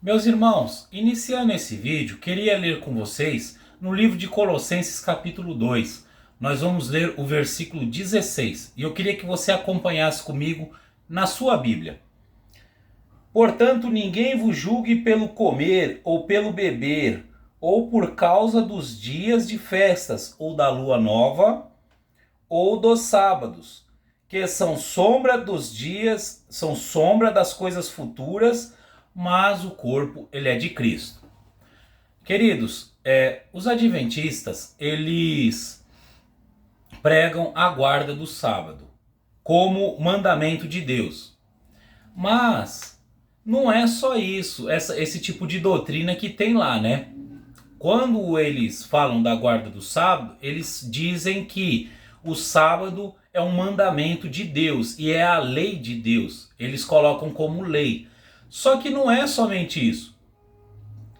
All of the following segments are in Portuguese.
Meus irmãos, iniciando esse vídeo, queria ler com vocês no livro de Colossenses capítulo 2. Nós vamos ler o versículo 16 e eu queria que você acompanhasse comigo na sua Bíblia. Portanto, ninguém vos julgue pelo comer ou pelo beber, ou por causa dos dias de festas, ou da lua nova, ou dos sábados, que são sombra dos dias, são sombra das coisas futuras, mas o corpo ele é de Cristo. Queridos, os adventistas, eles pregam a guarda do sábado como mandamento de Deus. Mas não é só isso, esse tipo de doutrina que tem lá, né? Quando eles falam da guarda do sábado, eles dizem que o sábado é um mandamento de Deus e é a lei de Deus. Eles colocam como lei. Só que não é somente isso.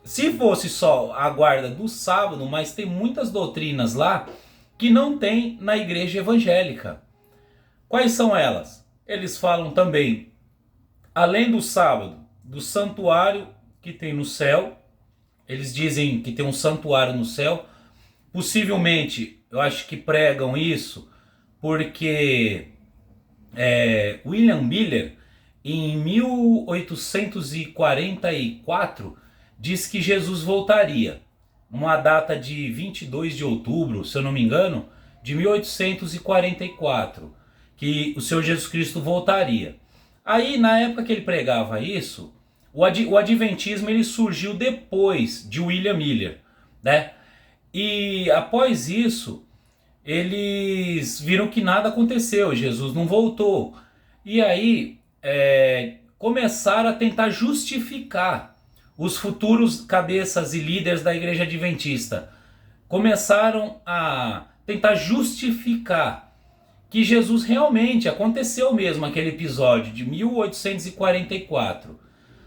Se fosse só a guarda do sábado, mas tem muitas doutrinas lá que não tem na igreja evangélica. Quais são elas? Eles falam também, além do sábado, do santuário que tem no céu. Eles dizem que tem um santuário no céu. Possivelmente, eu acho que pregam isso porque William Miller, em 1844, diz que Jesus voltaria. Numa data de 22 de outubro, se eu não me engano, de 1844, que o Senhor Jesus Cristo voltaria. Aí, na época que ele pregava isso, o adventismo ele surgiu depois de William Miller, né? E após isso, eles viram que nada aconteceu, Jesus não voltou. E aí começaram a tentar justificar os futuros cabeças e líderes da igreja adventista. Começaram a tentar justificar que Jesus realmente aconteceu mesmo aquele episódio de 1844.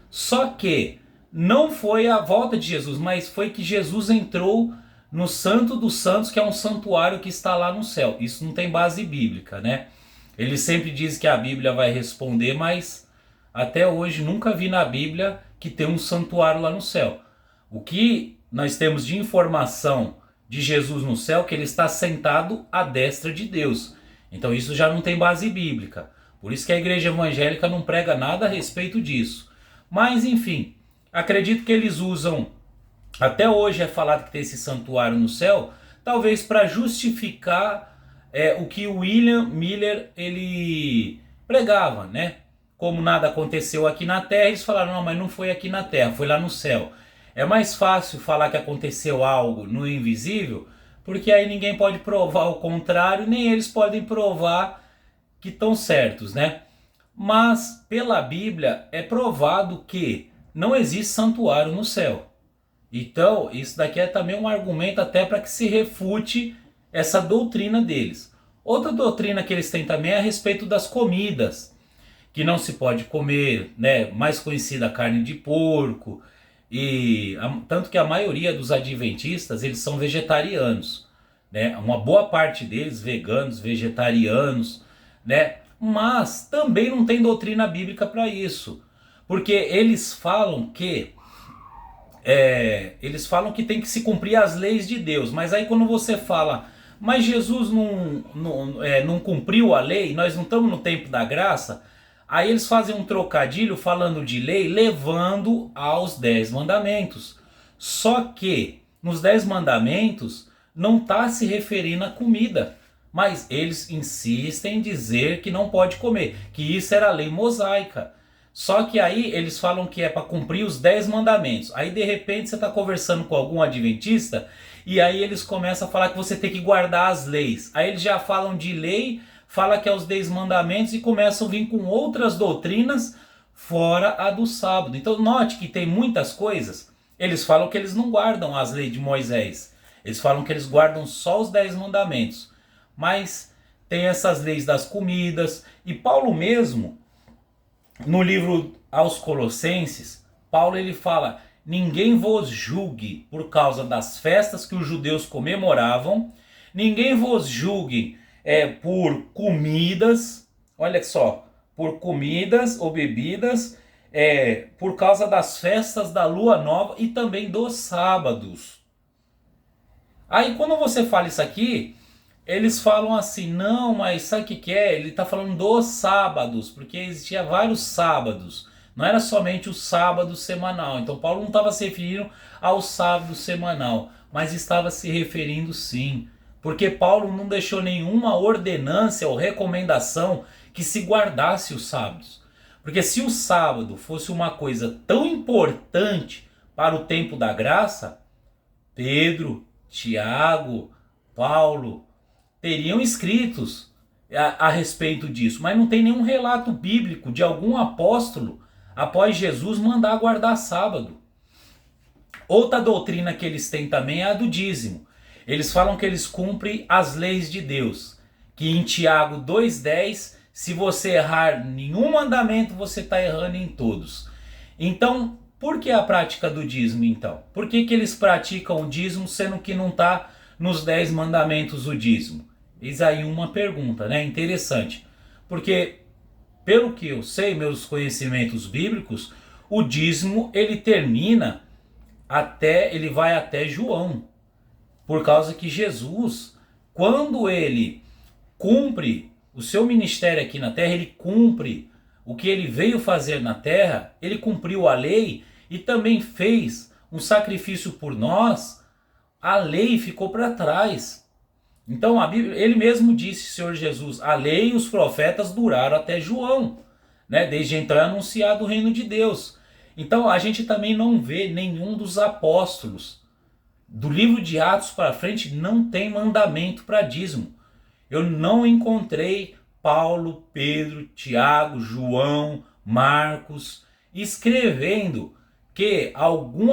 Só que não foi a volta de Jesus, mas foi que Jesus entrou no Santo dos Santos, que é um santuário que está lá no céu. Isso não tem base bíblica, né? Ele sempre diz que a Bíblia vai responder, mas até hoje nunca vi na Bíblia que tem um santuário lá no céu. O que nós temos de informação de Jesus no céu é que ele está sentado à destra de Deus. Então isso já não tem base bíblica. Por isso que a igreja evangélica não prega nada a respeito disso. Mas enfim, acredito que eles usam, até hoje é falado que tem esse santuário no céu, talvez para justificar o que o William Miller ele pregava, né? Como nada aconteceu aqui na terra, eles falaram, não, mas não foi aqui na terra, foi lá no céu. É mais fácil falar que aconteceu algo no invisível, porque aí ninguém pode provar o contrário, nem eles podem provar que estão certos, né? Mas pela Bíblia é provado que não existe santuário no céu. Então, isso daqui é também um argumento até para que se refute essa doutrina deles. Outra doutrina que eles têm também é a respeito das comidas, que não se pode comer, né, mais conhecida a carne de porco, tanto que a maioria dos adventistas, eles são vegetarianos, né? Uma boa parte deles veganos, vegetarianos, né? Mas também não tem doutrina bíblica para isso, porque eles falam que tem que se cumprir as leis de Deus, mas aí quando você fala, mas Jesus não cumpriu a lei, nós não estamos no tempo da graça, aí eles fazem um trocadilho falando de lei, levando aos 10 mandamentos. Só que nos 10 mandamentos não está se referindo à comida, mas eles insistem em dizer que não pode comer, que isso era a lei mosaica. Só que aí eles falam que é para cumprir os 10 mandamentos. Aí de repente você está conversando com algum adventista e aí eles começam a falar que você tem que guardar as leis. Aí eles já falam de lei, fala que é os 10 mandamentos e começam a vir com outras doutrinas fora a do sábado. Então note que tem muitas coisas, eles falam que eles não guardam as leis de Moisés. Eles falam que eles guardam só os 10 mandamentos. Mas tem essas leis das comidas. E Paulo mesmo, no livro aos Colossenses, Paulo ele fala, ninguém vos julgue por causa das festas que os judeus comemoravam, ninguém vos julgue por comidas, olha só, por comidas ou bebidas, por causa das festas da lua nova e também dos sábados. Aí quando você fala isso aqui, eles falam assim, não, mas sabe o que é? Ele está falando dos sábados, porque existia vários sábados. Não era somente o sábado semanal. Então Paulo não estava se referindo ao sábado semanal, mas estava se referindo sim. Porque Paulo não deixou nenhuma ordenância ou recomendação que se guardasse os sábados. Porque se o sábado fosse uma coisa tão importante para o tempo da graça, Pedro, Tiago, Paulo teriam escritos a respeito disso, mas não tem nenhum relato bíblico de algum apóstolo após Jesus mandar guardar sábado. Outra doutrina que eles têm também é a do dízimo. Eles falam que eles cumprem as leis de Deus, que em Tiago 2,10, se você errar nenhum mandamento, você está errando em todos. Então, por que a prática do dízimo então? Por que eles praticam o dízimo sendo que não está nos 10 mandamentos o dízimo? Eis aí uma pergunta, né? Interessante. Porque, pelo que eu sei, meus conhecimentos bíblicos, o dízimo ele termina ele vai até João. Por causa que Jesus, quando ele cumpre o seu ministério aqui na terra, ele cumpre o que ele veio fazer na terra, ele cumpriu a lei e também fez um sacrifício por nós, a lei ficou para trás. Então a Bíblia, ele mesmo disse, Senhor Jesus, a lei e os profetas duraram até João, né? Desde então é anunciado o reino de Deus. Então a gente também não vê nenhum dos apóstolos. Do livro de Atos para frente não tem mandamento para dízimo. Eu não encontrei Paulo, Pedro, Tiago, João, Marcos escrevendo que algum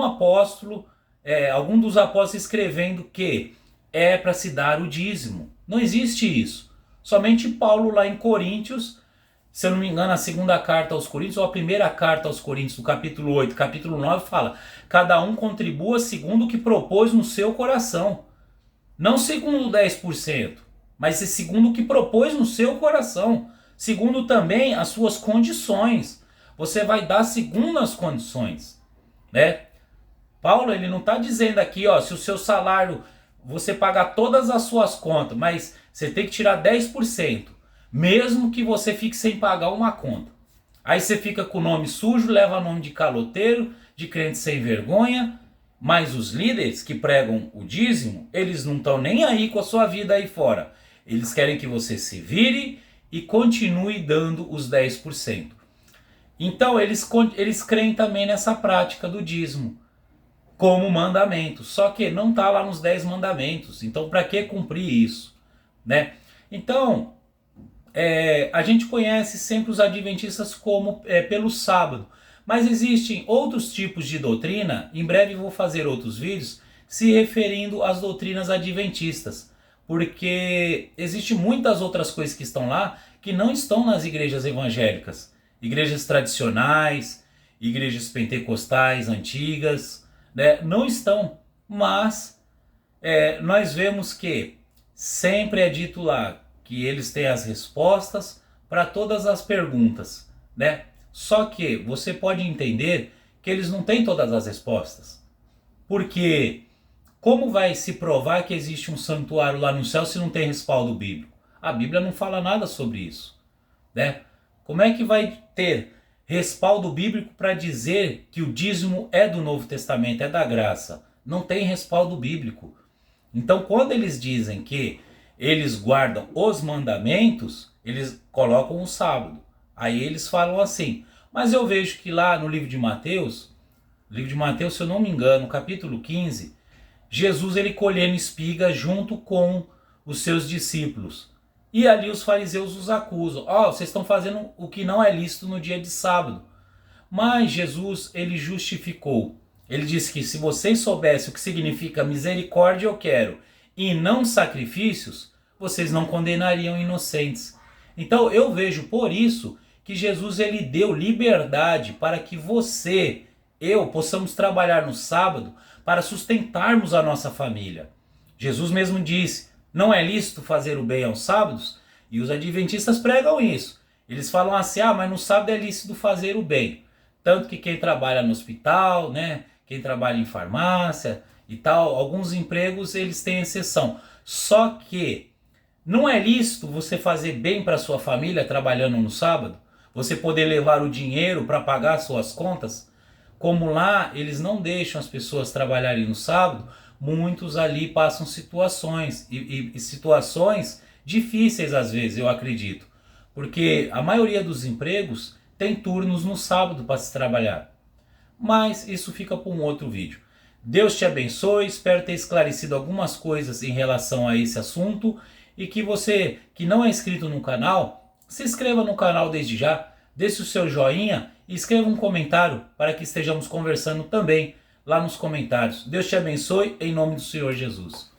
dos apóstolos escrevendo que é para se dar o dízimo. Não existe isso. Somente Paulo lá em Coríntios, se eu não me engano, a segunda carta aos Coríntios, ou a primeira carta aos Coríntios, do capítulo 8, capítulo 9, fala: cada um contribua segundo o que propôs no seu coração. Não segundo 10%, mas segundo o que propôs no seu coração. Segundo também as suas condições. Você vai dar segundo as condições, né? Paulo, ele não está dizendo aqui, ó, se o seu salário, você pagar todas as suas contas, mas você tem que tirar 10%, mesmo que você fique sem pagar uma conta. Aí você fica com o nome sujo, leva nome de caloteiro, de crente sem vergonha, mas os líderes que pregam o dízimo, eles não estão nem aí com a sua vida aí fora. Eles querem que você se vire e continue dando os 10%. Então eles creem também nessa prática do dízimo como mandamento, só que não está lá nos 10 mandamentos. Então para que cumprir isso, né? Então a gente conhece sempre os adventistas como pelo sábado, mas existem outros tipos de doutrina. Em breve vou fazer outros vídeos se referindo às doutrinas adventistas, porque existem muitas outras coisas que estão lá que não estão nas igrejas evangélicas, igrejas tradicionais, igrejas pentecostais antigas, né? Não estão, mas nós vemos que sempre é dito lá que eles têm as respostas para todas as perguntas, né? Só que você pode entender que eles não têm todas as respostas. Porque como vai se provar que existe um santuário lá no céu se não tem respaldo bíblico? A Bíblia não fala nada sobre isso, né? Como é que vai ter respaldo bíblico para dizer que o dízimo é do Novo Testamento, é da graça? Não tem respaldo bíblico. Então, quando eles dizem que eles guardam os mandamentos, eles colocam o sábado. Aí eles falam assim, mas eu vejo que lá no livro de Mateus, se eu não me engano, capítulo 15, Jesus ele colhendo espiga junto com os seus discípulos. E ali os fariseus os acusam. Vocês estão fazendo o que não é lícito no dia de sábado. Mas Jesus ele justificou. Ele disse que se vocês soubessem o que significa misericórdia eu quero e não sacrifícios, vocês não condenariam inocentes. Então eu vejo por isso que Jesus ele deu liberdade para que eu possamos trabalhar no sábado para sustentarmos a nossa família. Jesus mesmo disse, não é lícito fazer o bem aos sábados? E os adventistas pregam isso. Eles falam assim, mas no sábado é lícito fazer o bem. Tanto que quem trabalha no hospital, né, quem trabalha em farmácia e tal, alguns empregos eles têm exceção. Só que não é lícito você fazer bem para sua família trabalhando no sábado? Você poder levar o dinheiro para pagar suas contas? Como lá eles não deixam as pessoas trabalharem no sábado, muitos ali passam situações e situações difíceis às vezes, eu acredito. Porque a maioria dos empregos tem turnos no sábado para se trabalhar. Mas isso fica para um outro vídeo. Deus te abençoe, espero ter esclarecido algumas coisas em relação a esse assunto e que você que não é inscrito no canal, se inscreva no canal desde já, deixe o seu joinha e escreva um comentário para que estejamos conversando também lá nos comentários. Deus te abençoe em nome do Senhor Jesus.